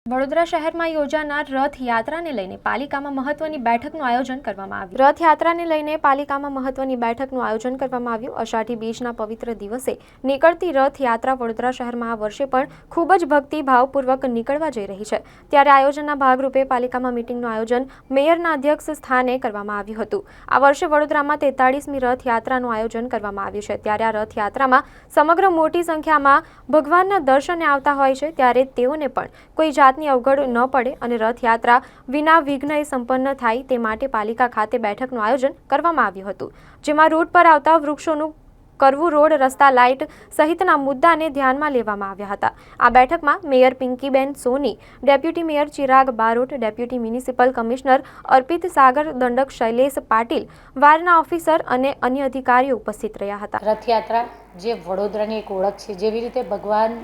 વડોદરા શહેરમાં યોજાનાર રથયાત્રાને લઈને પાલિકામાં મહત્વની બેઠકનું આયોજન કરવામાં આવ્યું. રથયાત્રાને લઈને પાલિકામાં મહત્વની બેઠકનું આયોજન કરવામાં આવ્યું. અષાઢી બીજના પવિત્ર દિવસે નીકળતી રથયાત્રા વડોદરા શહેરમાં આ વર્ષે પણ ખૂબ જ ભક્તિભાવપૂર્વક નીકળવા જઈ રહી છે. ત્યારે આયોજનના ભાગરૂપે પાલિકામાં મીટિંગનું આયોજન મેયરના અધ્યક્ષ સ્થાને કરવામાં આવ્યું હતું. આ વર્ષે વડોદરામાં 43મી રથયાત્રાનું આયોજન કરવામાં આવ્યું છે. ત્યારે આ રથયાત્રામાં સમગ્ર મોટી સંખ્યામાં ભગવાનના દર્શને આવતા હોય છે. ત્યારે તેઓને પણ કોઈ જાતની અવગડ ન પડે અને રથયાત્રા વિના વિઘ્ને સંપન્ન થાય તે માટે પાલિકા ખાતે બેઠકનું આયોજન કરવામાં આવ્યું હતું. જેમાં રૂટ પર આવતા વૃક્ષોનું કરવું, રોડ, રસ્તા, લાઇટ સહિતના મુદ્દાને ધ્યાનમાં લેવામાં આવ્યા હતા. આ બેઠકમાં mayor Pinkiben Soni, deputy mayor Chirag Barot, deputy municipal commissioner Arpit Sagar, દંડક શૈલેષ પાટીલ, વારના ઓફિસર અને અન્ય અધિકારીઓ ઉપસ્થિત રહ્યા હતા. રથયાત્રા જે વડોદરાની એક ઓળખ છે, જેવી રીતે ભગવાન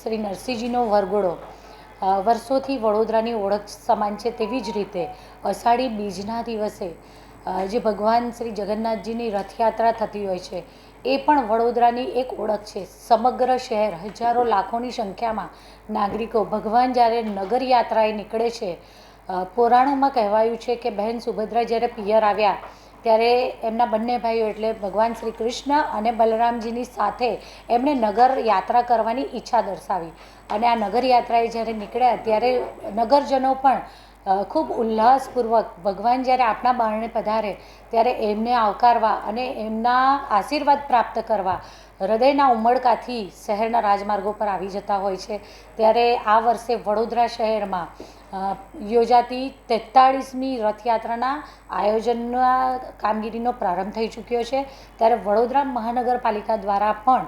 શ્રી નરસિંહજીનો વરઘોડો વર્ષોથી વડોદરાની ઓળખ સમાન છે, તેવી જ રીતે અષાઢી બીજના દિવસે જે ભગવાન શ્રી જગન્નાથજીની રથયાત્રા થતી હોય છે, એ પણ વડોદરાની એક ઓળખ છે. સમગ્ર શહેર, હજારો લાખોની સંખ્યામાં નાગરિકો ભગવાન જ્યારે નગર યાત્રાએ નીકળે છે, પુરાણોમાં કહેવાયું છે કે બહેન સુભદ્રા જ્યારે પિયર આવ્યા ત્યારે એમના બંને ભાઈઓ એટલે ભગવાન શ્રી કૃષ્ણ અને બલરામજીની સાથે એમણે નગર યાત્રા કરવાની ઈચ્છા દર્શાવી અને આ નગર યાત્રાએ જ્યારે નીકળ્યા ત્યારે નગરજનો પણ ખૂબ ઉલ્લાસપૂર્વક ભગવાન જ્યારે આપણા બારણે પધારે ત્યારે એમને આવકારવા અને એમના આશીર્વાદ પ્રાપ્ત કરવા હૃદયના ઉમળકાથી શહેરના રાજમાર્ગો પર આવી જતા હોય છે. ત્યારે આ વર્ષે વડોદરા શહેરમાં યોજાતી 43મી રથયાત્રાના આયોજનના કામગીરીનો પ્રારંભ થઈ ચૂક્યો છે. ત્યારે વડોદરા મહાનગરપાલિકા દ્વારા પણ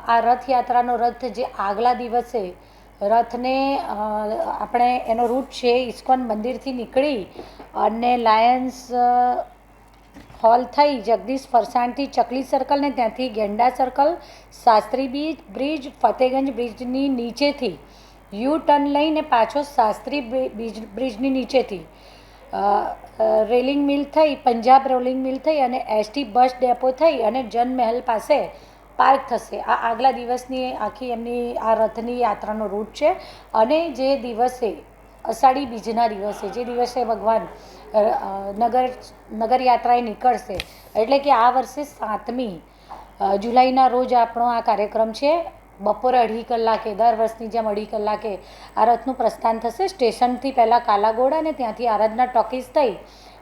આ રથયાત્રાનો રથ જે આગલા દિવસે રથને આપણે એનો રૂટ છે ઇસ્કોન મંદિરથી નીકળી અને લાયન્સ હોલ થઈ જગદીશ ફરસાણથી ચકલી સર્કલ ને ત્યાંથી ગેંડા સર્કલ, શાસ્ત્રી બ્રિજ, ફતેગંજ બ્રિજની નીચેથી યુ ટર્ન લઈને પાછો શાસ્ત્રી બ્રિજની નીચેથી રેલિંગ મિલ થઈ, પંજાબ રોલિંગ મિલ થઈ અને એસટી બસ ડેપો થઈ અને જનમહેલ પાસે પાર્ક થશે. આ આગલા દિવસની આખી એમની આ રથની યાત્રાનો રૂટ છે. અને જે દિવસે અષાઢી બીજના દિવસે જે દિવસે ભગવાન નગર યાત્રાએ નીકળશે એટલે કે આ વર્ષે 7મી જુલાઈના રોજ આપણો આ કાર્યક્રમ છે. બપોરે 2:30 કલાકે, દર વર્ષની જેમ 2:30 કલાકે આ રથનું પ્રસ્થાન થશે. સ્ટેશનથી પહેલાં કાલાઘોડા અને ત્યાંથી આરાધના ટોકીઝ થઈ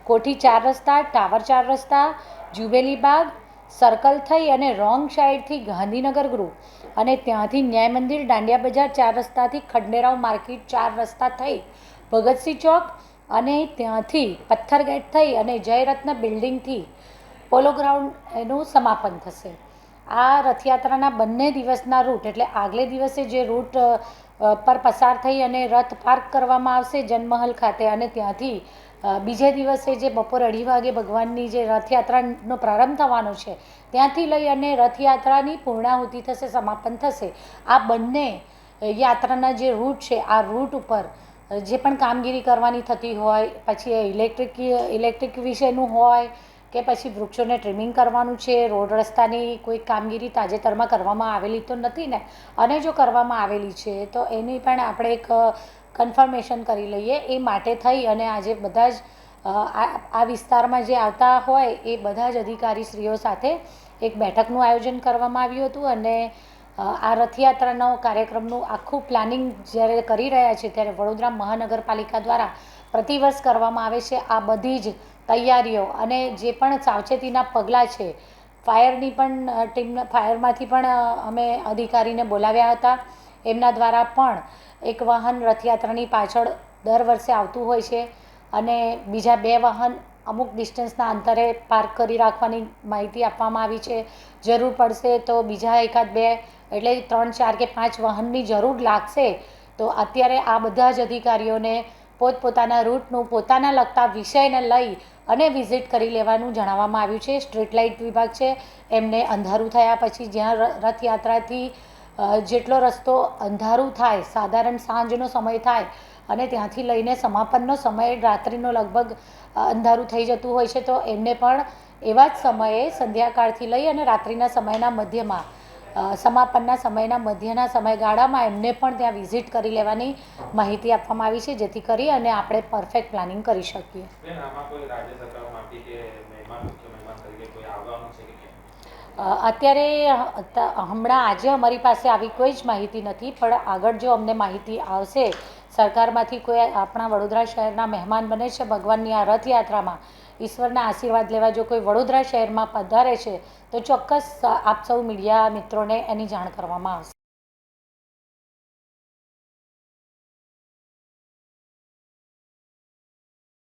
કોઠી 4 રસ્તા, ટાવર 4 રસ્તા, જુબેલી બાગ સર્કલ થઈ અને રોંગ સાઈડથી ગાંધીનગર ગૃહ અને ત્યાંથી ન્યાય મંદિર, દાંડિયા બજાર 4 રસ્તાથી ખંડેરાવ માર્કેટ 4 રસ્તા થઈ ભગતસિંહ ચોક અને ત્યાંથી પથ્થર ગેટ થઈ અને જયરત્ન બિલ્ડિંગથી પોલો ગ્રાઉન્ડ એનું સમાપન થશે. આ રથયાત્રાના બંને દિવસના રૂટ એટલે આગલે દિવસે જે રૂટ પર પસાર થઈ અને રથ પાર્ક કરવામાં આવશે જનમહલ ખાતે અને ત્યાંથી બીજે દિવસે જે બપોરે 2:30 વાગે ભગવાનની જે રથયાત્રાનો પ્રારંભ થવાનો છે ત્યાંથી લઈ અને રથયાત્રાની પૂર્ણાહુતિ થશે, સમાપન થશે. આ બંને યાત્રાના જે રૂટ છે આ રૂટ ઉપર જે પણ કામગીરી કરવાની થતી હોય, પછી ઇલેક્ટ્રિક વિશેનું હોય કે પછી વૃક્ષોને ટ્રીમિંગ કરવાનું છે, રોડ રસ્તાની કોઈ કામગીરી તાજેતરમાં કરવામાં આવેલી તો નથી ને, અને જો કરવામાં આવેલી છે તો એની પણ આપણે એક કન્ફર્મેશન કરી લઈએ. એ માટે થઈ અને આજે બધા જ આ વિસ્તારમાં જે આવતા હોય એ બધા જ અધિકારીશ્રીઓ સાથે એક બેઠકનું આયોજન કરવામાં આવ્યું હતું. અને આ રથયાત્રાનો કાર્યક્રમનું આખું પ્લાનિંગ જ્યારે કરી રહ્યા છે ત્યારે વડોદરા મહાનગરપાલિકા દ્વારા પ્રતિવર્ષ કરવામાં આવે છે આ બધી જ તૈયારીઓ અને જે પણ સાવચેતીના પગલાં છે. ફાયરની પણ ફાયરમાંથી પણ અમે અધિકારીને બોલાવ્યા હતા. એમના દ્વારા પણ એક વાહન રથયાત્રાની પાછળ દર વર્ષે આવતું હોય છે અને બીજા 2 વાહન અમુક ડિસ્ટન્સના અંતરે પાર્ક કરી રાખવાની માહિતી આપવામાં આવી છે. જરૂર પડશે તો બીજા એકાદ 2 એટલે 3, 4 કે 5 વાહનની જરૂર લાગશે. તો અત્યારે આ બધા જ અધિકારીઓને પોતપોતાના રૂટનું પોતાના લગતા વિષયને લઈ અને વિઝિટ કરી લેવાનું જણાવવામાં આવ્યું છે. સ્ટ્રીટ લાઇટ વિભાગ છે એમને અંધારું થયા પછી જ્યાં રથયાત્રાથી જેટલો રસ્તો અંધારું થાય, સાધારણ સાંજનો સમય થાય અને ત્યાંથી લઈને સમાપનનો સમય રાત્રિનો લગભગ અંધારું થઈ જતું હોય છે તો એમને પણ એવા જ સમયે સંધ્યાકાળથી લઈ અને રાત્રિના સમયના મધ્યમાં સમાપનના સમયના મધ્યના સમયગાળામાં એમને પણ ત્યાં વિઝિટ કરી લેવાની માહિતી આપવામાં આવી છે, જેથી કરી અને આપણે પરફેક્ટ પ્લાનિંગ કરી શકીએ. અત્યારે હમણાં આજે અમારી પાસે આવી કોઈ જ માહિતી નથી, પણ આગળ જો અમને માહિતી આવશે સરકારમાંથી કોઈ આપણા વડોદરા શહેરના મહેમાન બને છે ભગવાનની આ રથયાત્રામાં, ઈશ્વરના આશીર્વાદ લેવા જો કોઈ વડોદરા શહેરમાં પધારે છે તો ચોક્કસ આપ સૌ મીડિયા મિત્રોને એની જાણ કરવામાં આવશે.